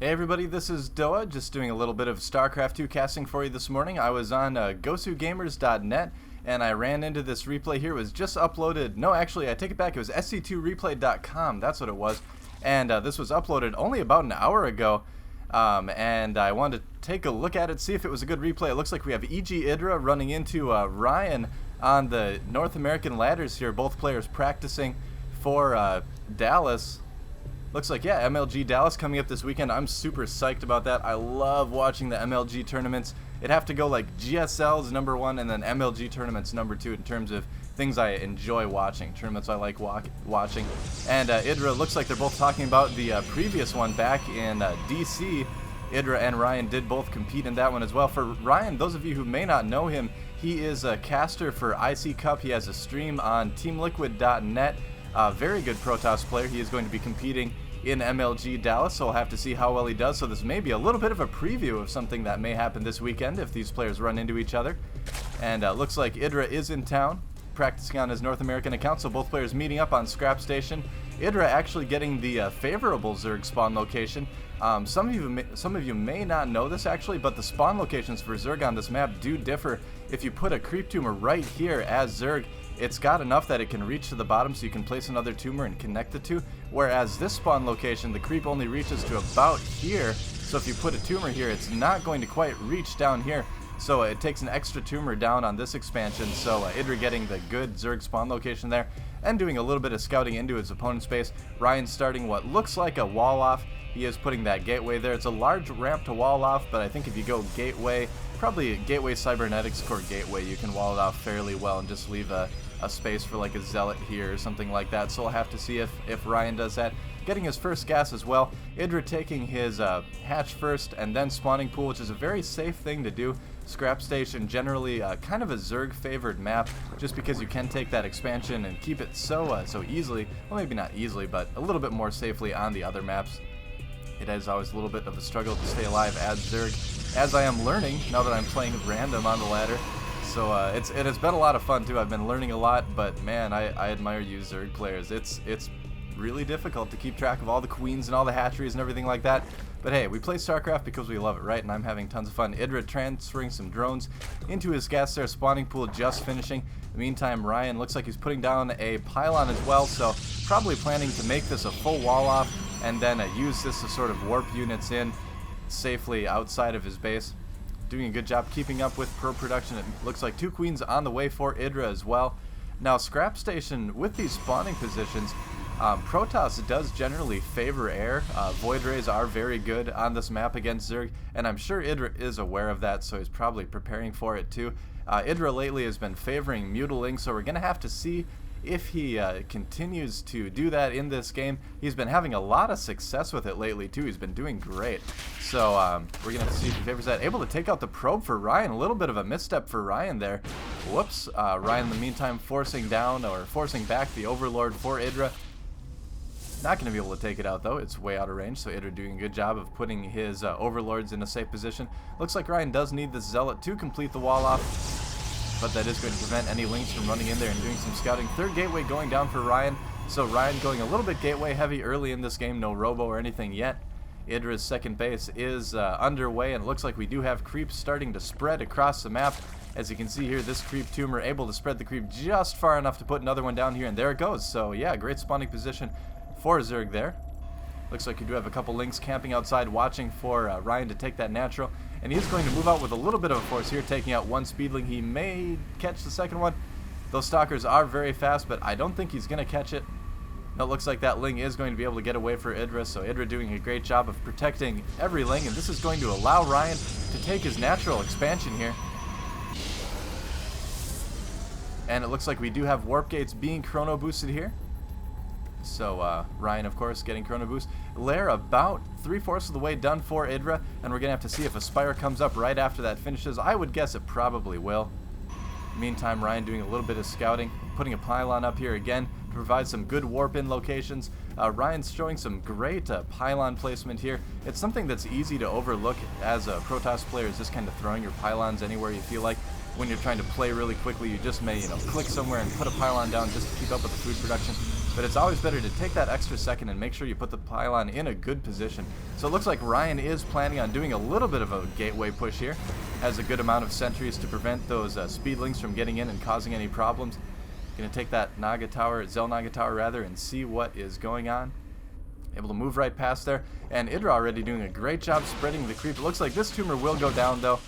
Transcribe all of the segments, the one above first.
Hey everybody, this is Doa, just doing a little bit of StarCraft 2 casting for you this morning. I was on gosugamers.net and I ran into this replay here. It was just uploaded, no actually I take it back, it was sc2replay.com, that's what it was. And this was uploaded only about an hour ago. And I wanted to take a look at it, see if it was a good replay. It looks like we have EGIdrA running into Ryan on the North American ladders here, both players practicing for Dallas. Looks like, yeah, MLG Dallas coming up this weekend. I'm super psyched about that. I love watching the MLG tournaments. It'd have to go like GSL's #1 and then MLG tournaments #2 in terms of things I enjoy watching, tournaments I like watching. And IdrA, looks like they're both talking about the previous one back in DC. IdrA and Ryan did both compete in that one as well. For Ryan, those of you who may not know him, he is a caster for ICCup. He has a stream on teamliquid.net. Very good Protoss player. He is going to be competing in MLG Dallas, so we'll have to see how well he does. So this may be a little bit of a preview of something that may happen this weekend if these players run into each other. And looks like IdrA is in town practicing on his North American account, so both players meeting up on Scrap Station. IdrA actually getting the favorable Zerg spawn location. Some of you may not know this actually, but the spawn locations for Zerg on this map do differ. If you put a creep tumor right here as Zerg, it's got enough that it can reach to the bottom so you can place another tumor and connect the two, whereas this spawn location, the creep only reaches to about here, so if you put a tumor here, it's not going to quite reach down here, so it takes an extra tumor down on this expansion. So IdrA getting the good Zerg spawn location there, and doing a little bit of scouting into his opponent's base. Ryan starting what looks like a wall off. He is putting that gateway there. It's a large ramp to wall off, but I think if you go gateway, probably gateway cybernetics core gateway, you can wall it off fairly well and just leave a space for like a zealot here or something like that. So we'll have to see if Ryan does that. Getting his first gas as well. IdrA taking his hatch first and then spawning pool, which is a very safe thing to do. Scrap Station generally kind of a Zerg favored map, just because you can take that expansion and keep it so easily, well maybe not easily, but a little bit more safely on the other maps. It is always a little bit of a struggle to stay alive as Zerg, as I am learning now that I'm playing random on the ladder. So it has been a lot of fun too. I've been learning a lot, but man, I admire you Zerg players. It's really difficult to keep track of all the queens and all the hatcheries and everything like that. But hey, we play StarCraft because we love it, right? And I'm having tons of fun. IdrA transferring some drones into his gas there, spawning pool just finishing. In the meantime, Ryan looks like he's putting down a pylon as well, so probably planning to make this a full wall off and then use this to sort of warp units in safely outside of his base. Doing a good job keeping up with pro production. It looks like 2 queens on the way for IdrA as well. Now Scrap Station, with these spawning positions, Protoss does generally favor air. Void Rays are very good on this map against Zerg, and I'm sure IdrA is aware of that, so he's probably preparing for it too. IdrA lately has been favoring Mutiling, so we're going to have to see if he continues to do that in this game. He's been having a lot of success with it lately too. He's been doing great. So we're going to have to see if he favors that. Able to take out the probe for Ryan. A little bit of a misstep for Ryan there. Whoops. Ryan in the meantime forcing back the Overlord for IdrA. Not going to be able to take it out though. It's way out of range, so IdrA doing a good job of putting his Overlords in a safe position. Looks like Ryan does need this Zealot to complete the wall off, but that is going to prevent any links from running in there and doing some scouting. Third gateway going down for Ryan, so Ryan going a little bit gateway heavy early in this game. No robo or anything yet. IdrA's second base is underway, and it looks like we do have creeps starting to spread across the map. As you can see here, this creep tumor able to spread the creep just far enough to put another one down here, and there it goes. So yeah, great spawning position for Zerg there. Looks like you do have a couple links camping outside watching for Ryan to take that natural. And he's going to move out with a little bit of a force here, taking out one speedling. He may catch the second one. Those stalkers are very fast, but I don't think he's going to catch it. No, it looks like that Ling is going to be able to get away for IdrA, so IdrA doing a great job of protecting every Ling, and this is going to allow Ryan to take his natural expansion here. And it looks like we do have warp gates being chrono boosted here. So Ryan, of course, getting chrono boost. Lair about 3/4 of the way done for IdrA, and we're going to have to see if a Spire comes up right after that finishes. I would guess it probably will. Meantime, Ryan doing a little bit of scouting, putting a pylon up here again to provide some good warp-in locations. Ryan's showing some great pylon placement here. It's something that's easy to overlook as a Protoss player, is just kind of throwing your pylons anywhere you feel like. When you're trying to play really quickly, you just may, click somewhere and put a pylon down just to keep up with the food production. but it's always better to take that extra second and make sure you put the pylon in a good position. So it looks like Ryan is planning on doing a little bit of a gateway push here. Has a good amount of sentries to prevent those speedlings from getting in and causing any problems. Gonna take that Naga Tower, Zell Naga Tower rather, and see what is going on. Able to move right past there, and IdrA already doing a great job spreading the creep. It looks like this tumor will go down though,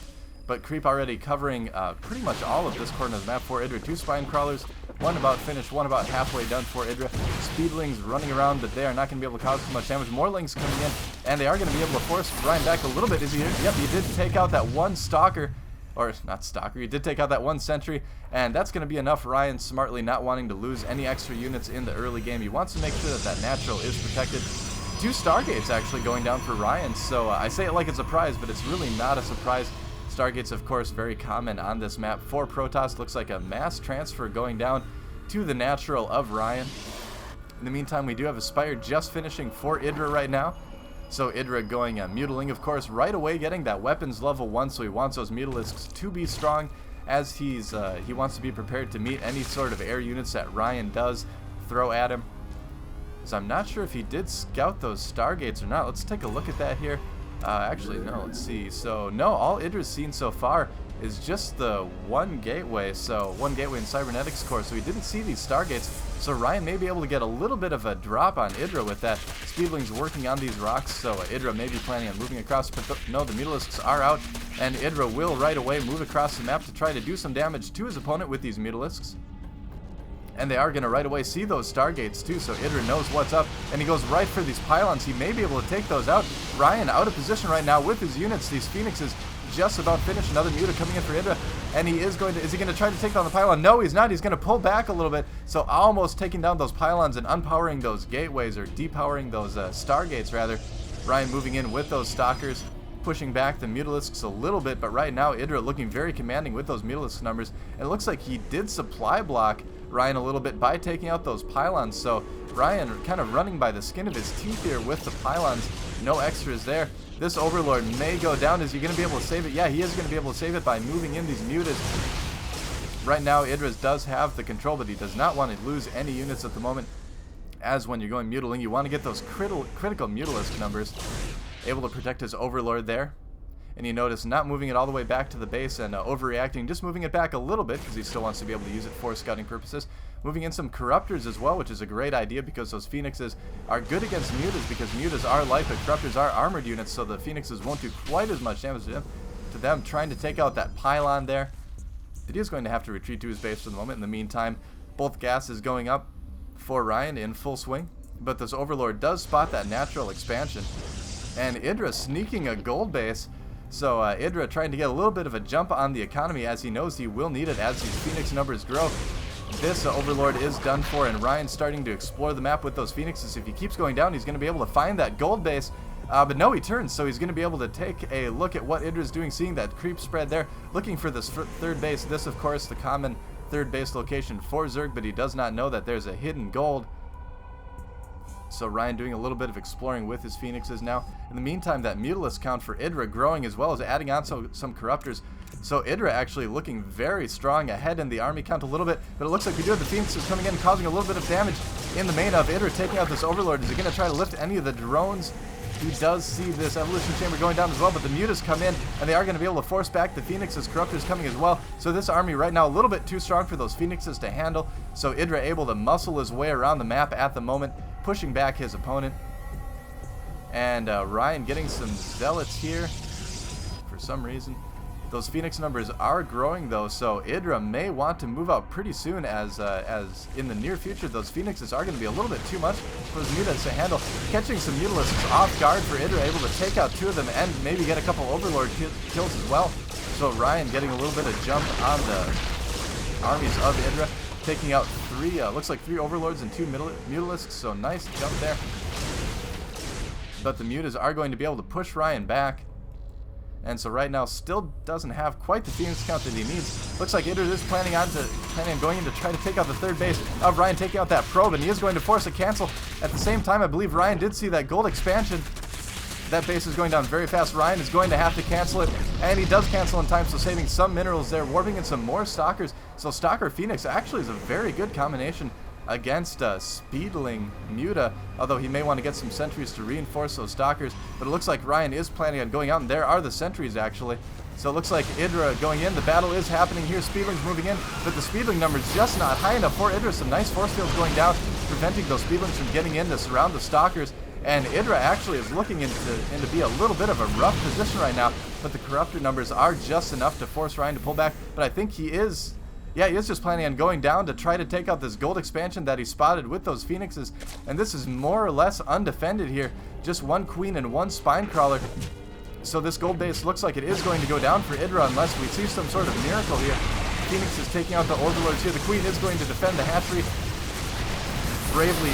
but creep already covering pretty much all of this corner of the map for IdrA. 2 spine crawlers, one about finished, one about halfway done for IdrA. Speedlings running around, but they are not going to be able to cause too much damage. More lings coming in, and they are going to be able to force Ryan back a little bit. Is he? Yep, he did take out that one stalker. Or not stalker, he did take out that one sentry, and that's going to be enough. Ryan smartly not wanting to lose any extra units in the early game. He wants to make sure that that natural is protected. 2 Stargates actually going down for Ryan, so I say it like it's a surprise, but it's really not a surprise. Stargates, of course, very common on this map. 4 Protoss, looks like a mass transfer going down to the natural of Ryan. In the meantime, we do have a Spire just finishing for IdrA right now. So IdrA going Mutiling, of course, right away getting that weapons level 1, so he wants those Mutalisks to be strong as he wants to be prepared to meet any sort of air units that Ryan does throw at him. So I'm not sure if he did scout those Stargates or not. Let's take a look at that here. Actually, no, let's see. So, no, all IdrA's seen so far is just the one gateway. So, one gateway in Cybernetics core. So, he didn't see these Stargates. So, Ryan may be able to get a little bit of a drop on IdrA with that. Speedlings working on these rocks. So, IdrA may be planning on moving across. But no, the Mutalisks are out. And IdrA will right away move across the map to try to do some damage to his opponent with these Mutalisks. And they are going to right away see those Stargates too, so IdrA knows what's up, and he goes right for these pylons. He may be able to take those out. Ryan out of position right now with his units. These Phoenixes just about finished. Another Muta coming in for IdrA, and is he going to try to take down the pylon? No, he's not. He's going to pull back a little bit, so almost taking down those pylons and unpowering those gateways, or depowering those Stargates rather. Ryan moving in with those Stalkers, pushing back the Mutalisks a little bit, but right now IdrA looking very commanding with those Mutalisk numbers. And it looks like he did supply block Ryan a little bit by taking out those pylons, so Ryan kind of running by the skin of his teeth here with the pylons. No extras there. This Overlord may go down. Is he going to be able to save it? Yeah, he is going to be able to save it by moving in these Mutas. Right now IdrA does have the control, but he does not want to lose any units at the moment, as when you're going Mutiling, you want to get those critical Mutalisk numbers. Able to protect his Overlord there. And you notice not moving it all the way back to the base and overreacting, just moving it back a little bit because he still wants to be able to use it for scouting purposes. Moving in some Corruptors as well, which is a great idea because those Phoenixes are good against Mutas, because Mutas are light, but Corruptors are armored units, so the Phoenixes won't do quite as much damage to them. Trying to take out that pylon there. But he is going to have to retreat to his base for the moment. In the meantime, both gases going up for Ryan in full swing, but this Overlord does spot that natural expansion. And IdrA sneaking a gold base. So IdrA trying to get a little bit of a jump on the economy, as he knows he will need it as these Phoenix numbers grow. This Overlord is done for, and Ryan's starting to explore the map with those Phoenixes. If he keeps going down, he's going to be able to find that gold base. But no, he turns, so he's going to be able to take a look at what IdrA's doing, seeing that creep spread there, looking for this third base. This, of course, the common third base location for Zerg, but he does not know that there's a hidden gold. So Ryan doing a little bit of exploring with his Phoenixes now. In the meantime, that Mutalisk count for IdrA growing, as well as adding on some Corruptors. So IdrA actually looking very strong, ahead in the army count a little bit, but it looks like we do have the Phoenixes coming in, causing a little bit of damage in the main of IdrA, taking out this Overlord. Is he going to try to lift any of the drones? He does see this Evolution Chamber going down as well, but the Mutas come in, and they are going to be able to force back the Phoenixes. Corruptors coming as well. So this army right now a little bit too strong for those Phoenixes to handle. So IdrA able to muscle his way around the map at the moment, pushing back his opponent. And Ryan getting some Zealots here for some reason. Those Phoenix numbers are growing though, so IdrA may want to move out pretty soon, as in the near future those Phoenixes are going to be a little bit too much for those Mutas to handle. Catching some Mutalisks off guard for IdrA, able to take out 2 of them and maybe get a couple Overlord kills as well. So Ryan getting a little bit of jump on the armies of IdrA, taking out 3, looks like 3 Overlords and 2 Mutalisks, so nice jump there. But the Mutas are going to be able to push Ryan back. And so right now still doesn't have quite the Phoenix count that he needs. Looks like IdrA is planning on going in to try to take out the third base of Ryan, taking out that probe, and he is going to force a cancel. At the same time, I believe Ryan did see that gold expansion. That base is going down very fast. Ryan is going to have to cancel it, and he does cancel in time, so saving some minerals there, warping in some more Stalkers. So Stalker Phoenix actually is a very good combination against Speedling Muta, although he may want to get some sentries to reinforce those stalkers. But it looks like Ryan is planning on going out, and there are the sentries actually. So it looks like IdrA going in. The battle is happening here. Speedling's moving in, but the Speedling number's just not high enough for IdrA. Some nice force fields going down, preventing those Speedlings from getting in to surround the stalkers. And IdrA actually is looking into be a little bit of a rough position right now, but the Corruptor numbers are just enough to force Ryan to pull back. But I think he is just planning on going down to try to take out this gold expansion that he spotted with those Phoenixes. And this is more or less undefended here. Just one Queen and one Spine Crawler. So this gold base looks like it is going to go down for IdrA unless we see some sort of miracle here. Phoenix is taking out the Overlords here. The Queen is going to defend the hatchery. Bravely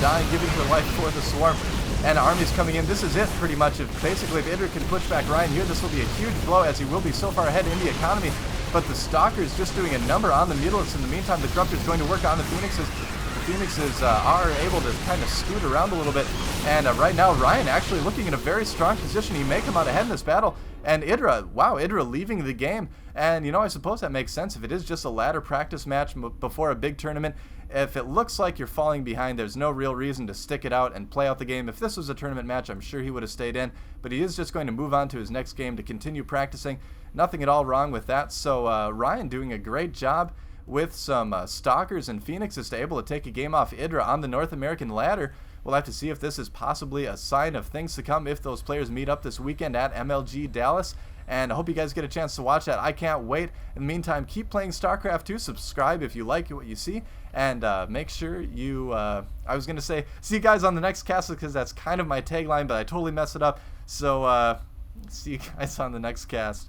dying, giving her life for the swarm. And armies coming in. This is it pretty much. Basically, if IdrA can push back Ryan here, this will be a huge blow as he will be so far ahead in the economy. But the Stalker's just doing a number on the Mutalisks. In the meantime, the Corruptor's going to work on the Phoenixes. The Phoenixes are able to kind of scoot around a little bit. And right now, Ryan actually looking in a very strong position. He may come out ahead in this battle. And IdrA, wow, IdrA leaving the game. And, you know, I suppose that makes sense. If it is just a ladder practice match before a big tournament, if it looks like you're falling behind, there's no real reason to stick it out and play out the game. If this was a tournament match, I'm sure he would have stayed in. But he is just going to move on to his next game to continue practicing. Nothing at all wrong with that. So Ryan doing a great job with some Stalkers and Phoenixes to able to take a game off IdrA on the North American ladder. We'll have to see if this is possibly a sign of things to come if those players meet up this weekend at MLG Dallas. And I hope you guys get a chance to watch that. I can't wait. In the meantime, keep playing StarCraft 2. Subscribe if you like what you see. And make sure you, I was going to say, see you guys on the next cast because that's kind of my tagline, but I totally messed it up. So see you guys on the next cast.